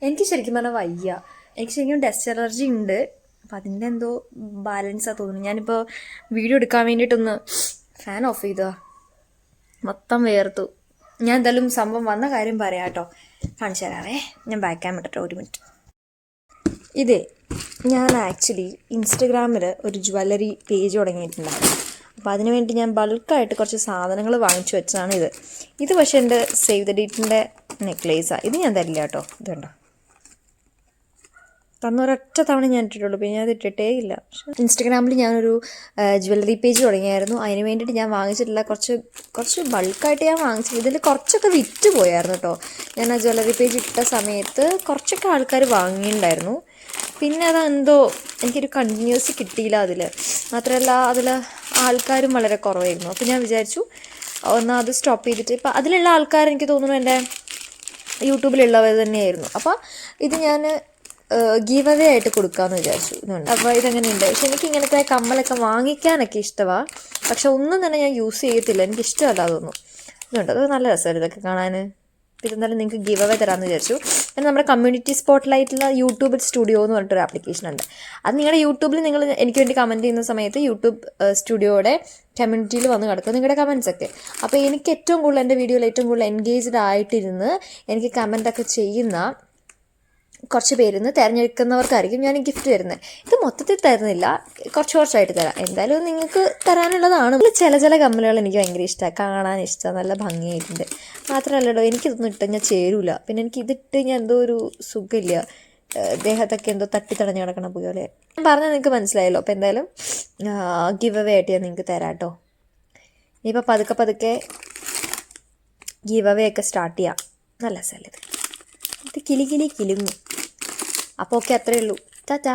എനിക്ക് ശരിക്കും പറഞ്ഞാൽ വയ്യ. എനിക്ക് ശരിക്കും ഡസ്റ്റ് അലർജി ഉണ്ട്. അപ്പം അതിൻ്റെ എന്തോ ബാലൻസാണ് തോന്നുന്നു. ഞാനിപ്പോൾ വീഡിയോ എടുക്കാൻ വേണ്ടിയിട്ടൊന്ന് ഫാൻ ഓഫ് ചെയ്തോ, മൊത്തം വേർത്തു. ഞാൻ എന്തായാലും സംഭവം വന്ന കാര്യം പറയാം കേട്ടോ, കാണിച്ചു തരാവേ. ഞാൻ ബാക്ക് ക്യാമറ ഇട്ടോ, 1 മിനിറ്റ്. ഇതേ ഞാൻ ആക്ച്വലി ഇൻസ്റ്റഗ്രാമിൽ ഒരു ജ്വല്ലറി പേജ് തുടങ്ങിയിട്ടുണ്ടായിരുന്നു. അപ്പോൾ അതിന് വേണ്ടി ഞാൻ ബൾക്കായിട്ട് കുറച്ച് സാധനങ്ങൾ വാങ്ങിച്ചു വെച്ചതാണ് ഇത് പക്ഷേ എൻ്റെ സേവ് ദ ഡേറ്റിൻ്റെ നെക്ലേസാണ്. ഇത് ഞാൻ തരില്ല കേട്ടോ. ഇതുണ്ടോ, തന്നൊരൊറ്റ തവണ ഞാൻ ഇട്ടിട്ടുള്ളൂ, പിന്നെ ഞാൻ അത് ഇട്ടിട്ടേ ഇല്ല. ഇൻസ്റ്റഗ്രാമിൽ ഞാനൊരു ജ്വല്ലറി പേജ് തുടങ്ങിയായിരുന്നു. അതിന് വേണ്ടിയിട്ട് ഞാൻ വാങ്ങിച്ചിട്ടില്ല, കുറച്ച് ബൾക്കായിട്ട് ഞാൻ വാങ്ങിച്ചു. ഇതിൽ കുറച്ചൊക്കെ വിറ്റ് പോയായിരുന്നു കേട്ടോ. ഞാൻ ആ ജ്വല്ലറി പേജ് ഇട്ട സമയത്ത് കുറച്ചൊക്കെ ആൾക്കാർ വാങ്ങിയിട്ടുണ്ടായിരുന്നു. പിന്നെ അതെന്തോ എനിക്കൊരു കണ്ടിന്യൂസ് കിട്ടിയില്ല അതിൽ. മാത്രമല്ല അതിൽ ആൾക്കാരും വളരെ കുറവായിരുന്നു. അപ്പോൾ ഞാൻ വിചാരിച്ചു ഒന്ന് അത് സ്റ്റോപ്പ് ചെയ്തിട്ട്, ഇപ്പം അതിലുള്ള ആൾക്കാർ എനിക്ക് തോന്നുന്നു എൻ്റെ യൂട്യൂബിലുള്ളവർ തന്നെയായിരുന്നു. അപ്പോൾ ഇത് ഞാൻ ഗീവ് അവേ ആയിട്ട് കൊടുക്കാമെന്ന് വിചാരിച്ചു. ഇതുണ്ട്. അപ്പോൾ ഇതെങ്ങനെയുണ്ട്? പക്ഷെ എനിക്ക് ഇങ്ങനത്തെ കമ്മലൊക്കെ വാങ്ങിക്കാനൊക്കെ ഇഷ്ടമാണ്, പക്ഷെ ഒന്നും തന്നെ ഞാൻ യൂസ് ചെയ്യത്തില്ല, എനിക്ക് ഇഷ്ടമല്ല അതൊന്നും. ഇതുണ്ട്, അത് നല്ല രസമാണ് ഇതൊക്കെ കാണാൻ. ഇതെന്തായാലും നിങ്ങൾക്ക് ഗീവ് അവേ തരാമെന്ന് വിചാരിച്ചു. പിന്നെ നമ്മുടെ കമ്മ്യൂണിറ്റി സ്പോട്ട്ലൈറ്റിലുള്ള യൂട്യൂബ് സ്റ്റുഡിയോ എന്ന് പറഞ്ഞിട്ടൊരു ആപ്ലിക്കേഷൻ ഉണ്ട്. അത് നിങ്ങളുടെ യൂട്യൂബിൽ നിങ്ങൾ എനിക്ക് വേണ്ടി കമൻറ്റ് ചെയ്യുന്ന സമയത്ത് യൂട്യൂബ് സ്റ്റുഡിയോയുടെ കമ്മ്യൂണിറ്റിയിൽ വന്ന് കിടക്കും നിങ്ങളുടെ കമൻറ്റ്സൊക്കെ. അപ്പോൾ എനിക്ക് ഏറ്റവും കൂടുതൽ എൻ്റെ വീഡിയോയിൽ ഏറ്റവും കൂടുതൽ എൻഗേജ്ഡ് ആയിട്ടിരുന്ന് എനിക്ക് കമൻറ്റൊക്കെ ചെയ്യുന്ന കുറച്ച് പേരിന്ന് തിരഞ്ഞെടുക്കുന്നവർക്കായിരിക്കും ഞാൻ ഗിഫ്റ്റ് തരുന്നത്. ഇത് മൊത്തത്തിൽ തരുന്നില്ല, കുറച്ചായിട്ട് തരാം. എന്തായാലും നിങ്ങൾക്ക് തരാനുള്ളതാണ്. ചില കമ്മലുകൾ എനിക്ക് ഭയങ്കര ഇഷ്ടമാണ്, കാണാൻ ഇഷ്ടമാണ്, നല്ല ഭംഗിയായിട്ടുണ്ട്. മാത്രമല്ലല്ലോ എനിക്കിതൊന്നും ഇട്ട് ഞാൻ ചേരൂല. പിന്നെ എനിക്ക് ഇതിട്ട് ഞാൻ എന്തോ ഒരു സുഖമില്ല, ദേഹത്തൊക്കെ എന്തോ തട്ടിത്തടഞ്ഞ് കിടക്കണ പോലെ. ഞാൻ പറഞ്ഞാൽ നിങ്ങൾക്ക് മനസ്സിലായല്ലോ. അപ്പോൾ എന്തായാലും ഗിവ് അവേ ആയിട്ട് ഞാൻ നിങ്ങൾക്ക് തരാം കേട്ടോ. ഇനിയിപ്പോൾ പതുക്കെ ഗിവ് അവേ ഒക്കെ സ്റ്റാർട്ട് ചെയ്യാം. നല്ല സ്ഥലത്ത് ഇത് കിലുങ്ങും. അപ്പോൾ ഓക്കെ, അത്രയേ ഉള്ളൂ. ടാറ്റാ.